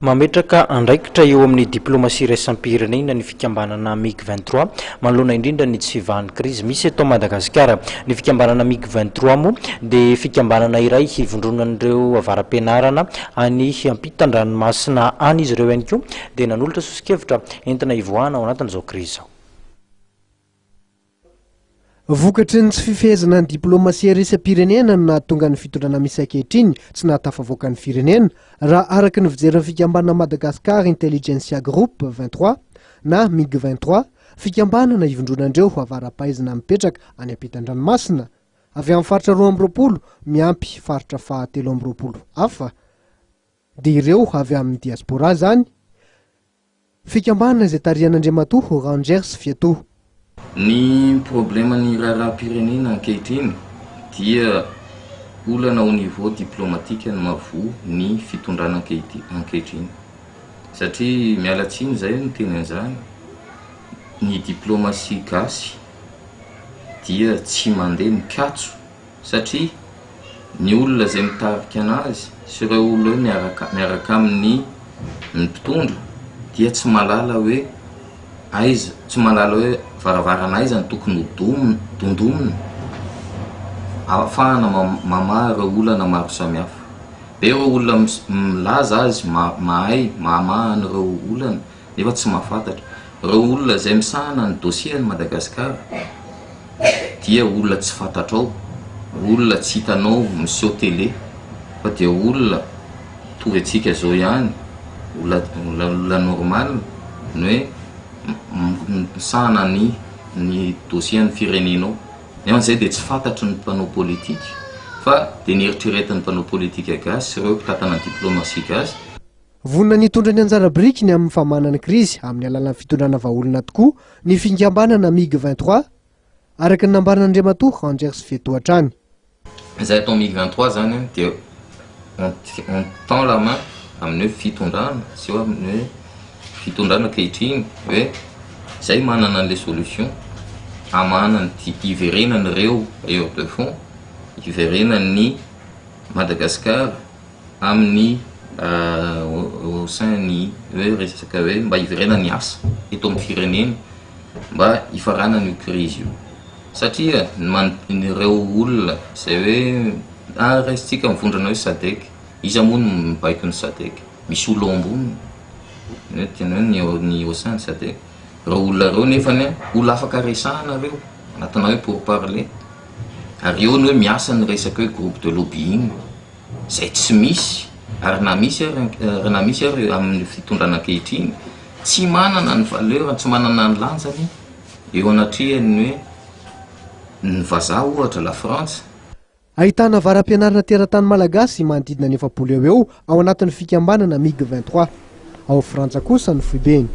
Mametraka andraikitra eo amin'ny diplomasia raisam-pirenena ny fikambanana MiG-23 manoloana indrindra ny tsy ivahan'ny krizy misy eto Madagasikara. Ny fikambanana MiG-23 moa dia fikambanana iray hivondronan'ireo avaram-pianarana any ampitan-dranomasina any izy ireo ihany koa dia nanolotra sosokevitra entina ivoahana ao anatin'izao krizy izao. Vokatry ny tsy fifehezana ny diplomasia raisam-pirenena no nahatonga ny fitondrana misy ankehitriny tsy nahatafavoaka ny firenena raha araka ny fijery fikambanana Madagascar Intelligentsia Group 23 na MiG-23 fikambanana hivondronandreo avara-pahaizana mipetraka any ampitan-dranomasina avy amin'ny faritra 12 miampy faritra faha 13 hafa dia ireo avy amin'ny diaspora zany fikambanana izay tarihan'Andriamatoa Rangers Fiatoa. Ny probleman'ny raharaham-pirenena ankehitriny dia olana au niveau diplomatique no mavoa ny fitondrana ankehitriny satria mialatsiny zay no tena an'izany ny diplomasia gasy dia tsy mandeha mikatso satria ny olona zay mitarika anazy sy ireo olona miaraka amin'ny mpitondra dia tsy malala hoe aiza tsy malala hoe varavarana aiza ny tokony dondomina ahafahana mamaha ireo olana maro samihafa. Be ireo olona milaza azy mahay mamaha ireo olana nefa tsy mahafantatra. Ireo olona izay misahana ny dossier ny Madagasikara dia olona tsy fantatrao, olona tsy hitanao miseho télé fa dia olona toy antsika zao ihany, olona normal ny hoe misahana ny dossier ny firenenao. Nefan'izay dia tsy fantatry ny mpanao politika fa dia ny eritreretin'ny mpanao politika gasy sy ireo mpitantana diplomasia gasy. Vonona nitondra ny anjara biriky ny amin'ny famanana krizy amin'ny alalan'ny fitondrana vahaolona tokoa ny fikambanana MiG-23 araka ny nambaran'Andriamatoa Rangers Fiatoa hatrany. Izay atao MiG-23 zany dia on tend la main amin'ny hoe fitondrana sy eo amin'ny hoe fitondrana ankehitriny hoe zay manana an'ilay solution hamanana ny iverenany ireo bailleurs de fonds iverenany Madagascar amin'ny au sein ny hoe resaka hoe mba iverenany asa eto amin'ny firenena mba hifarana io krizy io satria ireo olona zay hoe raisitsika mivondrana hoe SADC izy moa no mibaiko ny SADC misy olo ambony tena ny au sein de SADC ireo olona ireo nefany olona afaka resahana ireo anatina hoe pour parler ary eo ny hoe miasa ny resaka hoe groupe de lobbying zay tsy misy ary na misy ary amin'ny fitondrana ankehitriny tsy manana ny valeur tsy manana ny lanjany eo anatrehany hoe ny vazaha ohatra la France. Ahitana varam-pianarana teratany malagasy manodidina ny 700 eo ao anatin'ny fikambanana MiG-23 ao Frantsa kosa ny foibeny.